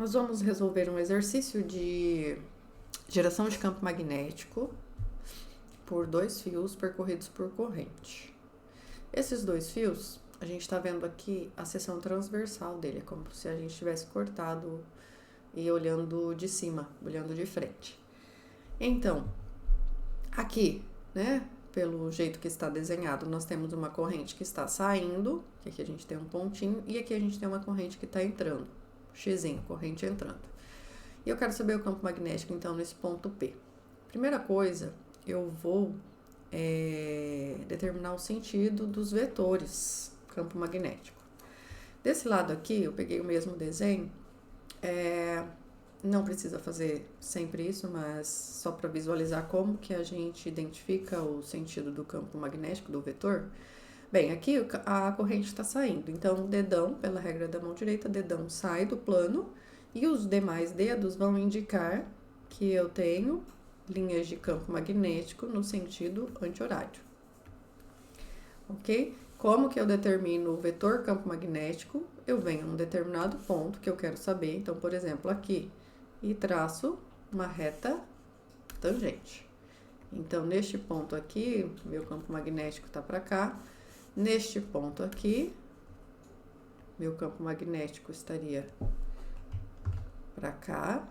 Nós vamos resolver um exercício de geração de campo magnético por 2 fios percorridos por corrente. Esses 2 fios, a gente está vendo aqui a seção transversal dele, é como se a gente tivesse cortado e olhando de cima, olhando de frente. Então, aqui, né, pelo jeito que está desenhado, nós temos uma corrente que está saindo, que aqui a gente tem um pontinho, e aqui a gente tem uma corrente que está entrando, xzinho, corrente entrando. E eu quero saber o campo magnético, então, nesse ponto P. Primeira coisa, eu vou determinar o sentido dos vetores, campo magnético. Desse lado aqui, eu peguei o mesmo desenho, não precisa fazer sempre isso, mas só para visualizar como que a gente identifica o sentido do campo magnético do vetor. Bem, aqui a corrente está saindo, então o dedão, pela regra da mão direita, o dedão sai do plano e os demais dedos vão indicar que eu tenho linhas de campo magnético no sentido anti-horário. Ok? Como que eu determino o vetor campo magnético? Eu venho a um determinado ponto que eu quero saber, então, por exemplo, aqui, e traço uma reta tangente. Então, neste ponto aqui, meu campo magnético está para cá. Neste ponto aqui, meu campo magnético estaria para cá.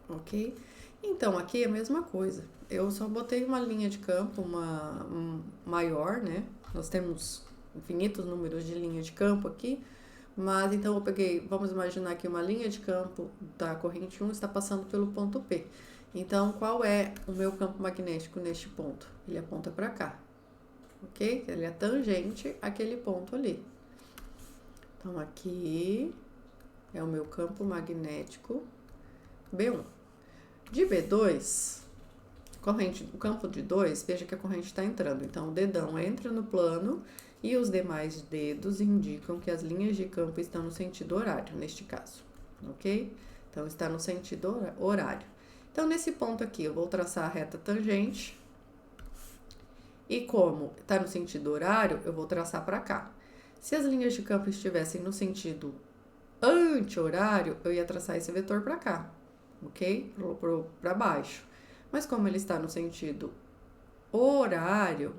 Ok? Então, aqui é a mesma coisa. Eu só botei uma linha de campo, maior, né? Nós temos infinitos números de linha de campo aqui, mas então eu peguei, vamos imaginar que uma linha de campo da corrente 1 está passando pelo ponto P. Então, qual é o meu campo magnético neste ponto? Ele aponta para cá, ok? Ele é tangente àquele ponto ali. Então, aqui é o meu campo magnético B1. De B2, o campo de 2, veja que a corrente está entrando. Então, o dedão entra no plano e os demais dedos indicam que as linhas de campo estão no sentido horário, neste caso, ok? Então, está no sentido horário. Então, nesse ponto aqui, eu vou traçar a reta tangente. E como está no sentido horário, eu vou traçar para cá. Se as linhas de campo estivessem no sentido anti-horário, eu ia traçar esse vetor para cá, ok? Para baixo. Mas como ele está no sentido horário,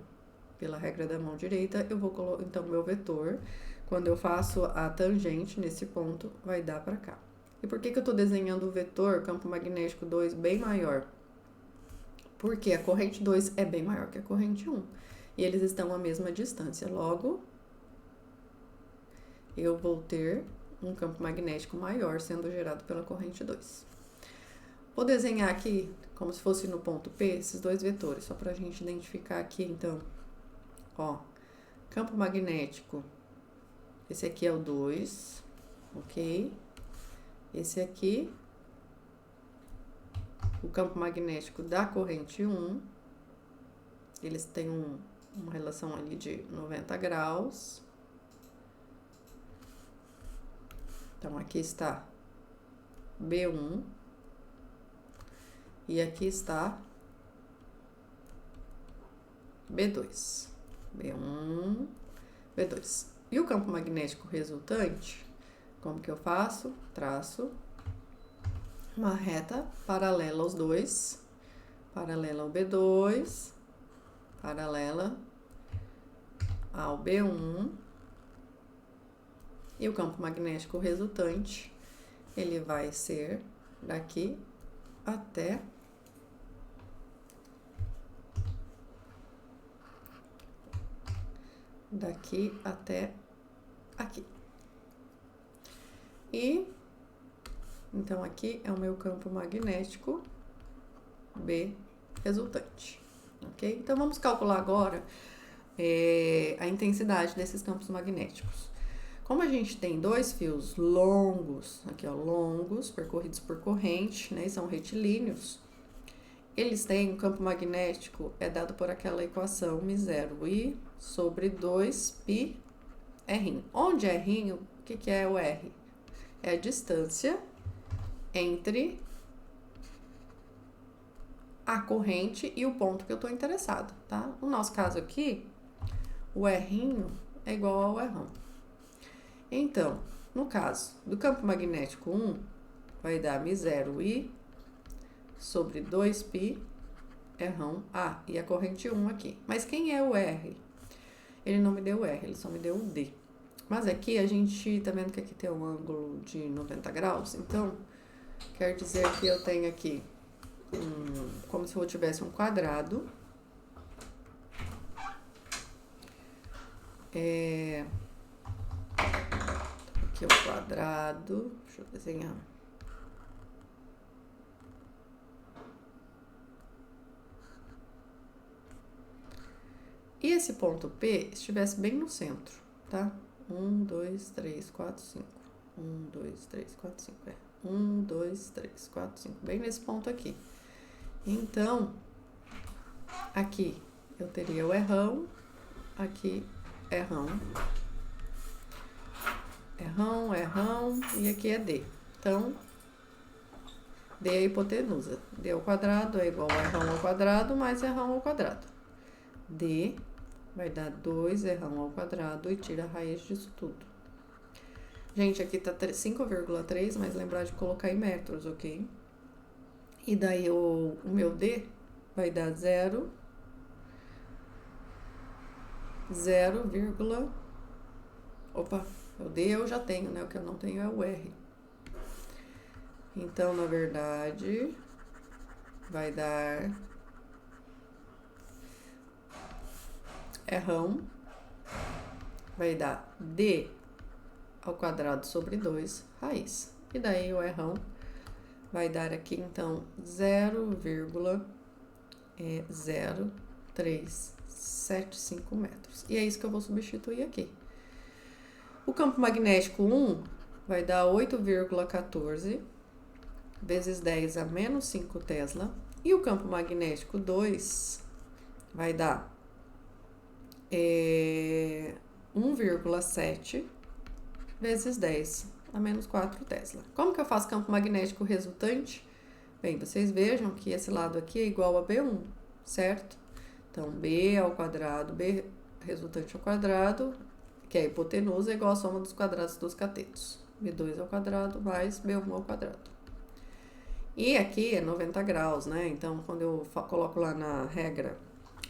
pela regra da mão direita, eu vou colocar, então, meu vetor, quando eu faço a tangente nesse ponto, vai dar para cá. E por que eu estou desenhando o vetor campo magnético 2 bem maior? Porque a corrente 2 é bem maior que a corrente 1. E eles estão à mesma distância. Logo, eu vou ter um campo magnético maior sendo gerado pela corrente 2. Vou desenhar aqui, como se fosse no ponto P, esses 2 vetores, só para a gente identificar aqui, então. Ó, campo magnético, esse aqui é o 2, ok? Esse aqui, o campo magnético da corrente 1, eles têm uma relação ali de 90 graus. Então, aqui está B1 e aqui está B2. B1, B2. E o campo magnético resultante, como que eu faço? Traço uma reta paralela aos dois, paralela ao B2, paralela ao B1. E o campo magnético resultante, ele vai ser daqui até aqui. E, então, aqui é o meu campo magnético B resultante, ok? Então, vamos calcular agora a intensidade desses campos magnéticos. Como a gente tem 2 fios longos, aqui ó, longos, percorridos por corrente, né, e são retilíneos, eles têm um campo magnético, é dado por aquela equação μ0 I sobre 2πr. Onde é R? O que é o R? É a distância entre a corrente e o ponto que eu estou interessado, tá? No nosso caso aqui, o R é igual ao R1. Então, no caso do campo magnético 1, vai dar μ0I sobre 2π R1A, e a corrente 1 aqui. Mas quem é o R? Ele não me deu o R, ele só me deu o D. Mas aqui a gente tá vendo que aqui tem um ângulo de 90 graus, então quer dizer que eu tenho aqui como se eu tivesse um quadrado. Aqui é o quadrado, deixa eu desenhar. E esse ponto P estivesse bem no centro, tá? 1, 2, 3, 4, 5. 1, 2, 3, 4, 5. 1, 2, 3, 4, 5. Bem nesse ponto aqui. Então, aqui eu teria o R1, aqui R1, e aqui é D. Então, D é a hipotenusa. D ao quadrado é igual a R1 ao quadrado mais R1 ao quadrado. D vai dar 2R1 ao quadrado e tira a raiz disso tudo. Gente, aqui tá 5,3, mas lembrar de colocar em metros, ok? E daí o meu D vai dar 0, opa, o D eu já tenho, né? O que eu não tenho é o R. Então, na verdade, vai dar R1, vai dar D ao quadrado sobre 2 raiz. E daí o R1 vai dar aqui, então, 0,0375 metros. E é isso que eu vou substituir aqui. O campo magnético 1 vai dar 8,14 vezes 10 a menos 5 Tesla. E o campo magnético 2 vai dar 1,7 vezes 10 a menos 4 Tesla. Como que eu faço campo magnético resultante? Bem, vocês vejam que esse lado aqui é igual a B1, certo? Então, B ao quadrado, B resultante ao quadrado, que é a hipotenusa, é igual a soma dos quadrados dos catetos. B2 ao quadrado mais B1 ao quadrado. E aqui é 90 graus, né? Então, quando eu coloco lá na regra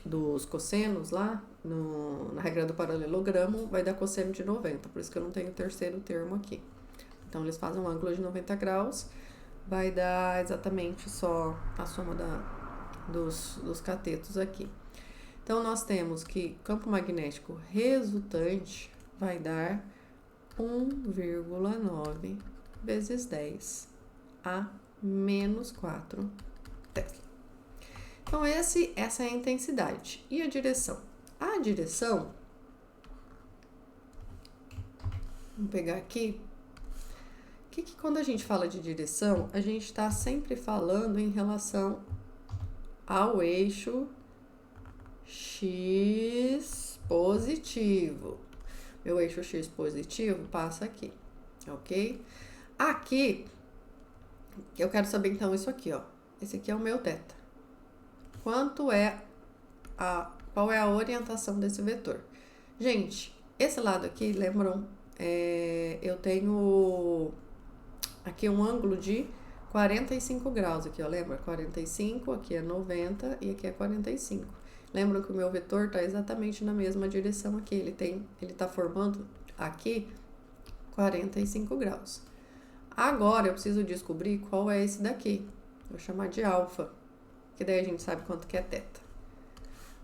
dos cossenos, lá, na regra do paralelogramo, vai dar cosseno de 90, por isso que eu não tenho o terceiro termo aqui. Então, eles fazem um ângulo de 90 graus, vai dar exatamente só a soma dos catetos aqui. Então, nós temos que campo magnético resultante vai dar 1,9 vezes 10 a menos 4 Tesla. Então, essa é a intensidade. E a direção? A direção, vamos pegar aqui, que quando a gente fala de direção, a gente está sempre falando em relação ao eixo X positivo. Meu eixo X positivo passa aqui, ok? Aqui, eu quero saber então isso aqui, ó. Esse aqui é o meu θ. Qual é a orientação desse vetor? Gente, esse lado aqui, lembram? Eu tenho aqui um ângulo de 45 graus, aqui, ó, lembra? 45, aqui é 90 e aqui é 45. Lembram que o meu vetor tá exatamente na mesma direção aqui, ele tá formando aqui 45 graus. Agora, eu preciso descobrir qual é esse daqui. Vou chamar de alfa, que daí a gente sabe quanto que é θ.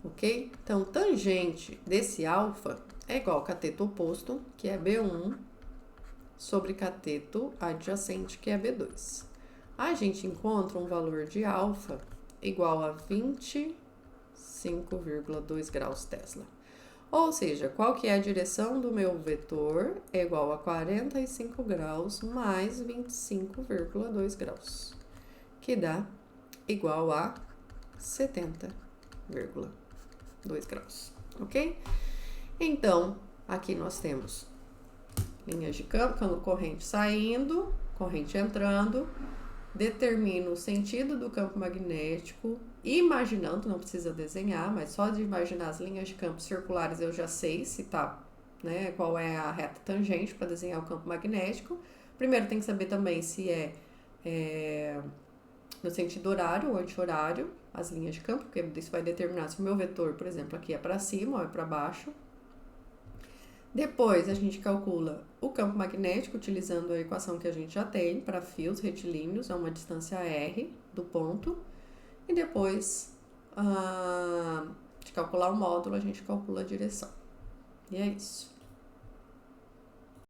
Ok? Então, tangente desse alfa é igual ao cateto oposto, que é B1, sobre cateto adjacente, que é B2. A gente encontra um valor de alfa igual a 25,2 graus Tesla. Ou seja, qual que é a direção do meu vetor? É igual a 45 graus mais 25,2 graus, que dá igual a 70,2 graus, ok? Então, aqui nós temos linhas de campo, corrente saindo, corrente entrando, determino o sentido do campo magnético, imaginando, não precisa desenhar, mas só de imaginar as linhas de campo circulares eu já sei se tá né? Qual é a reta tangente para desenhar o campo magnético. Primeiro tem que saber também se é no sentido horário ou anti-horário, as linhas de campo, porque isso vai determinar se o meu vetor, por exemplo, aqui é para cima ou é para baixo. Depois a gente calcula o campo magnético utilizando a equação que a gente já tem para fios retilíneos a uma distância r do ponto. E depois de calcular o módulo, a gente calcula a direção. E é isso.